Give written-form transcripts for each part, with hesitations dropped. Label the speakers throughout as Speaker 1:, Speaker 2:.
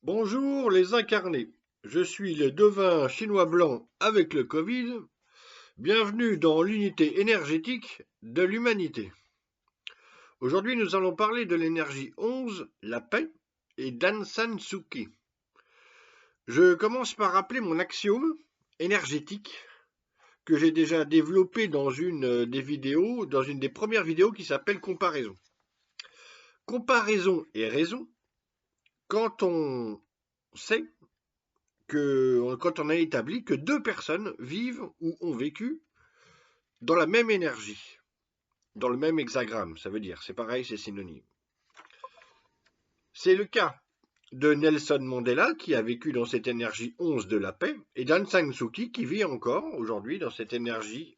Speaker 1: Bonjour les incarnés, je suis le devin chinois blanc avec le Covid. Bienvenue dans l'unité énergétique de l'humanité. Aujourd'hui nous allons parler de l'énergie 11, la paix, et d'Ansan Suu Kyi. Je commence par rappeler mon axiome énergétique que j'ai déjà développé dans une des premières vidéos qui s'appelle Comparaison. Comparaison et raison, quand on sait quand on a établi que deux personnes vivent ou ont vécu dans la même énergie, dans le même hexagramme, ça veut dire, c'est pareil, c'est synonyme. C'est le cas de Nelson Mandela, qui a vécu dans cette énergie 11 de la paix, et d'Aung San Suu Kyi, qui vit encore aujourd'hui dans cette énergie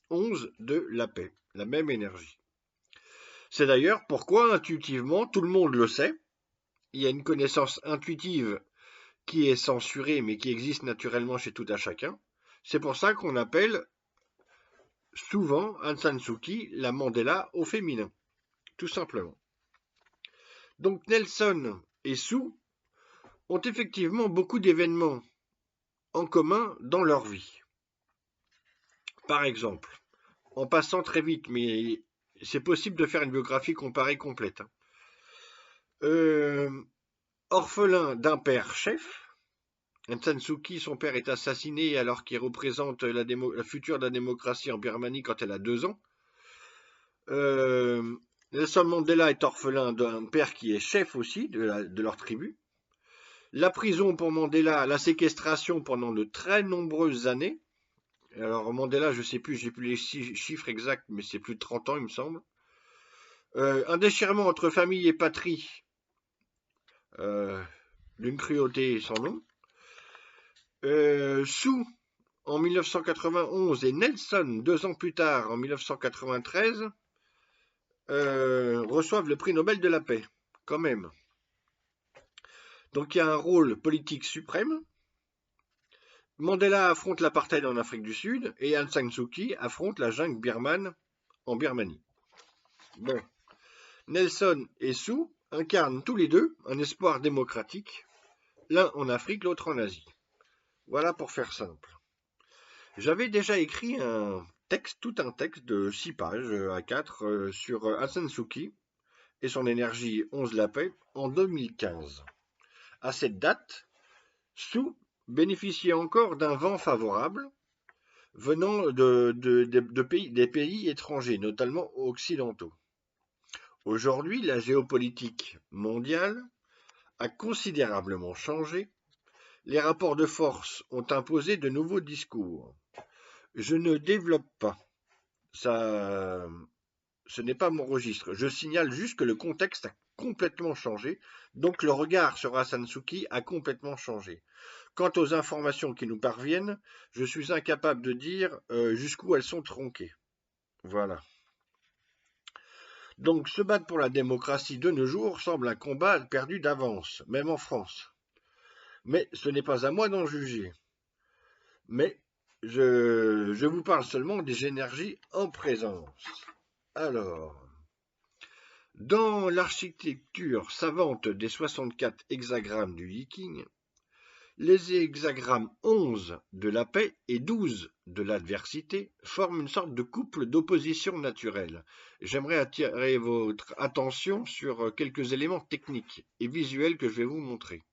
Speaker 1: 11 de la paix, la même énergie. C'est d'ailleurs pourquoi, intuitivement, tout le monde le sait, il y a une connaissance intuitive qui est censurée, mais qui existe naturellement chez tout un chacun. C'est pour ça qu'on appelle souvent Aung San Suu Kyi la Mandela au féminin, tout simplement. Donc Nelson et Sue ont effectivement beaucoup d'événements en commun dans leur vie. Par exemple, en passant très vite, mais c'est possible de faire une biographie comparée complète. Euh, Orphelin d'un père chef, Aung San Suu Kyi, son père est assassiné alors qu'il représente la future de la démocratie en Birmanie quand elle a 2 ans. Nelson Mandela est orphelin d'un père qui est chef aussi de leur tribu. La prison pour Mandela, la séquestration pendant de très nombreuses années. Alors Mandela, je sais plus, j'ai plus les chiffres exacts, mais c'est plus de 30 ans, il me semble. Un déchirement entre famille et patrie, euh, d'une cruauté sans nom. Sue en 1991 et Nelson 2 ans plus tard, en 1993, reçoivent le prix Nobel de la paix, quand même. Donc il y a un rôle politique suprême. Mandela affronte l'apartheid en Afrique du Sud et Aung San Suu Kyi affronte la jungle birmane en Birmanie. Bon, Nelson et Sue incarnent tous les deux un espoir démocratique, l'un en Afrique, l'autre en Asie. Voilà pour faire simple. J'avais déjà écrit tout un texte de 6 pages à 4 sur Aung San Suu Kyi et son énergie 11 la paix en 2015. À cette date, Sue bénéficiait encore d'un vent favorable venant des pays étrangers, notamment occidentaux. Aujourd'hui, la géopolitique mondiale a considérablement changé. Les rapports de force ont imposé de nouveaux discours. Je ne développe pas. Ça, ce n'est pas mon registre. Je signale juste que le contexte a complètement changé. Donc le regard sur Aung San Suu Kyi a complètement changé. Quant aux informations qui nous parviennent, je suis incapable de dire jusqu'où elles sont tronquées. Voilà. Donc se battre pour la démocratie de nos jours semble un combat perdu d'avance, même en France. Mais ce n'est pas à moi d'en juger. Mais je vous parle seulement des énergies en présence. Alors, dans l'architecture savante des 64 hexagrammes du Yiking, les hexagrammes 11 de la paix et 12 de l'adversité forment une sorte de couple d'opposition naturelle. J'aimerais attirer votre attention sur quelques éléments techniques et visuels que je vais vous montrer.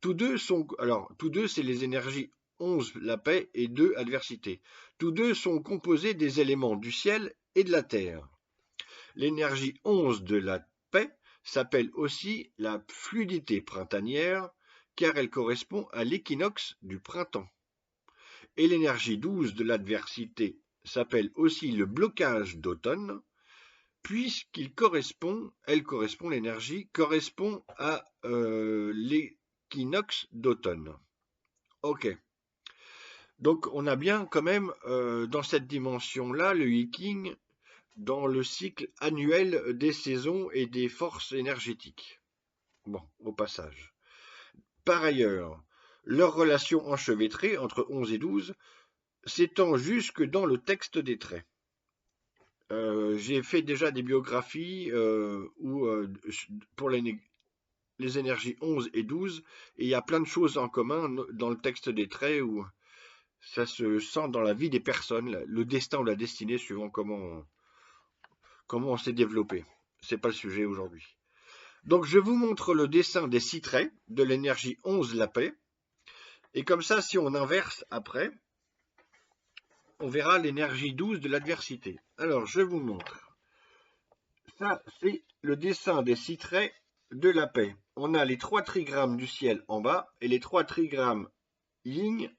Speaker 1: Tous deux, c'est les énergies 11 la paix et 2 adversité. Tous deux sont composés des éléments du ciel et de la terre. L'énergie 11 de la paix s'appelle aussi la fluidité printanière, car elle correspond à l'équinoxe du printemps. Et l'énergie 12 de l'adversité s'appelle aussi le blocage d'automne, l'énergie correspond à l'équinoxe d'automne. Ok. Donc on a bien quand même dans cette dimension-là le Yiking dans le cycle annuel des saisons et des forces énergétiques. Bon, au passage. Par ailleurs, leur relation enchevêtrée entre 11 et 12 s'étend jusque dans le texte des traits. J'ai fait déjà des biographies pour les énergies 11 et 12, et il y a plein de choses en commun dans le texte des traits où ça se sent dans la vie des personnes, le destin ou la destinée, suivant comment on s'est développé. C'est pas le sujet aujourd'hui. Donc je vous montre le dessin des 6 traits de l'énergie 11, la paix. Et comme ça, si on inverse après, on verra l'énergie 12 de l'adversité. Alors, je vous montre. Ça, c'est le dessin des 6 traits de la paix. On a les 3 trigrammes du ciel en bas et les 3 trigrammes yin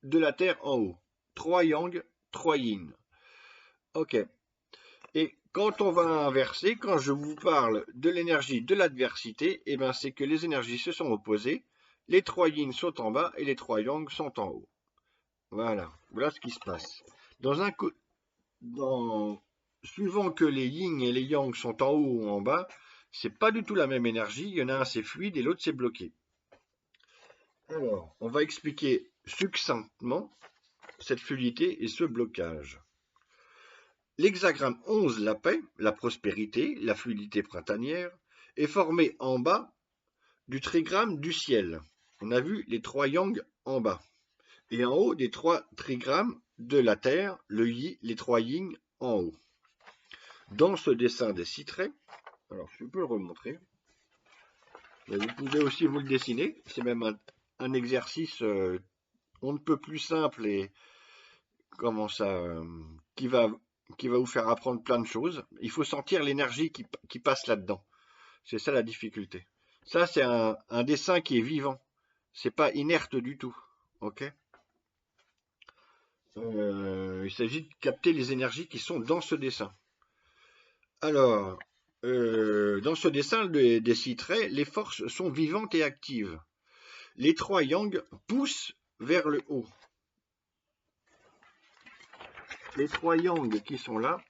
Speaker 1: de la terre en haut. 3 yang, 3 yin. Ok. Et quand on va inverser, quand je vous parle de l'énergie de l'adversité, eh ben c'est que les énergies se sont opposées. Les 3 yin sont en bas et les 3 yang sont en haut. Voilà ce qui se passe. Suivant que les yin et les yang sont en haut ou en bas, c'est pas du tout la même énergie. Il y en a un c'est fluide et l'autre c'est bloqué. Alors, on va expliquer succinctement cette fluidité et ce blocage. L'hexagramme 11, la paix, la prospérité, la fluidité printanière, est formé en bas du trigramme du ciel. On a vu les 3 yang en bas. Et en haut des 3 trigrammes de la terre, les 3 yin en haut. Dans ce dessin des 6 traits, alors je peux le remontrer, mais vous pouvez aussi vous le dessiner, c'est même un exercice on ne peut plus simple et qui va vous faire apprendre plein de choses. Il faut sentir l'énergie qui passe là-dedans. C'est ça la difficulté. Ça, c'est un dessin qui est vivant. C'est pas inerte du tout. Ok. Il s'agit de capter les énergies qui sont dans ce dessin. Alors, dans ce dessin des 6 traits, les forces sont vivantes et actives. Les 3 yang poussent vers le haut. Les 3 yang qui sont là,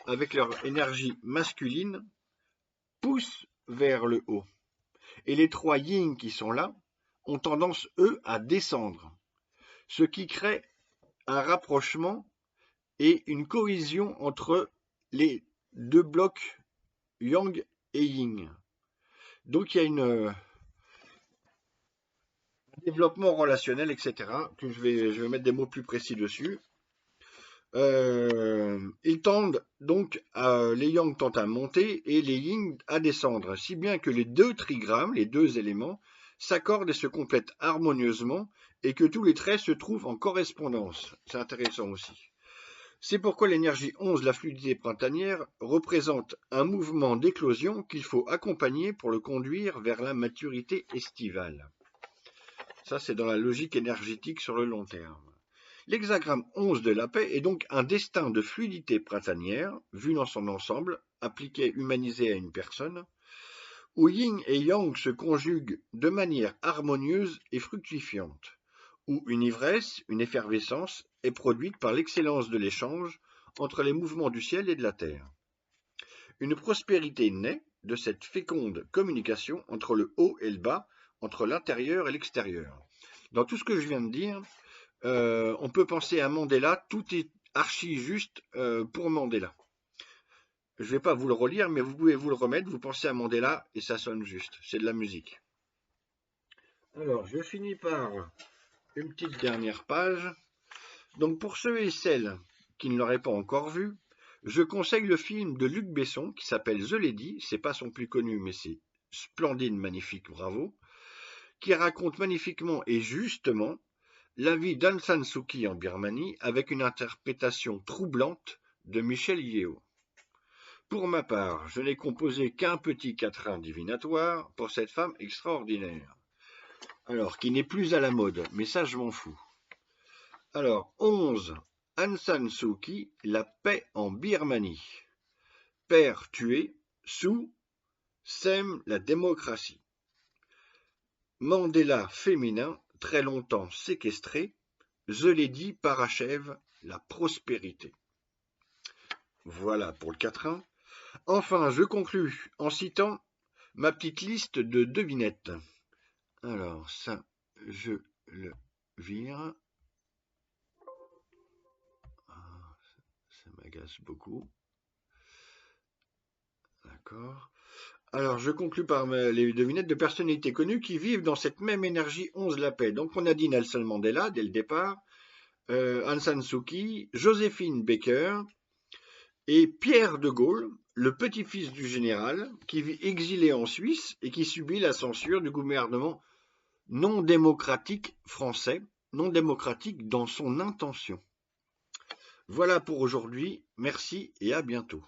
Speaker 1: avec leur énergie masculine, poussent vers le haut. Et les 3 yin qui sont là ont tendance, eux, à descendre. Ce qui crée un rapprochement et une cohésion entre les 2 blocs yang et yin. Donc il y a un développement relationnel, etc. Que je vais mettre des mots plus précis dessus. Ils tendent donc les yang tendent à monter et les yin à descendre, si bien que les 2 trigrammes, les 2 éléments, s'accordent et se complètent harmonieusement et que tous les traits se trouvent en correspondance. C'est intéressant aussi. C'est pourquoi l'énergie 11, la fluidité printanière, représente un mouvement d'éclosion qu'il faut accompagner pour le conduire vers la maturité estivale. Ça, c'est dans la logique énergétique sur le long terme. L'hexagramme 11 de la paix est donc un destin de fluidité printanière, vu dans son ensemble, appliqué, humanisé à une personne, où yin et yang se conjuguent de manière harmonieuse et fructifiante, où une ivresse, une effervescence est produite par l'excellence de l'échange entre les mouvements du ciel et de la terre. Une prospérité naît de cette féconde communication entre le haut et le bas, entre l'intérieur et l'extérieur. Dans tout ce que je viens de dire, on peut penser à Mandela, tout est archi juste pour Mandela. Je ne vais pas vous le relire, mais vous pouvez vous le remettre, vous pensez à Mandela et ça sonne juste, c'est de la musique. Alors, je finis par une petite dernière page. Donc pour ceux et celles qui ne l'auraient pas encore vu, je conseille le film de Luc Besson qui s'appelle The Lady, c'est pas son plus connu mais c'est splendide, magnifique, bravo, qui raconte magnifiquement et justement la vie d'Aung San Suu Kyi en Birmanie avec une interprétation troublante de Michel Yeo. Pour ma part, je n'ai composé qu'un petit quatrain divinatoire pour cette femme extraordinaire. Alors, qui n'est plus à la mode, mais ça je m'en fous. Alors, 11. Aung San Suu Kyi, la paix en Birmanie. Père tué, Suu sème la démocratie. Mandela féminin, très longtemps séquestré, The Lady parachève la prospérité. Voilà pour le quatrain. Enfin, je conclus en citant ma petite liste de devinettes. Alors, ça, je le vire. Ça m'agace beaucoup. D'accord. Alors, je conclus par les devinettes de personnalités connues qui vivent dans cette même énergie 11 la paix. Donc, on a dit Nelson Mandela dès le départ, Aung San Suu Kyi, Joséphine Baker et Pierre de Gaulle, le petit-fils du général, qui vit exilé en Suisse et qui subit la censure du gouvernement non démocratique français, non démocratique dans son intention. Voilà pour aujourd'hui, merci et à bientôt.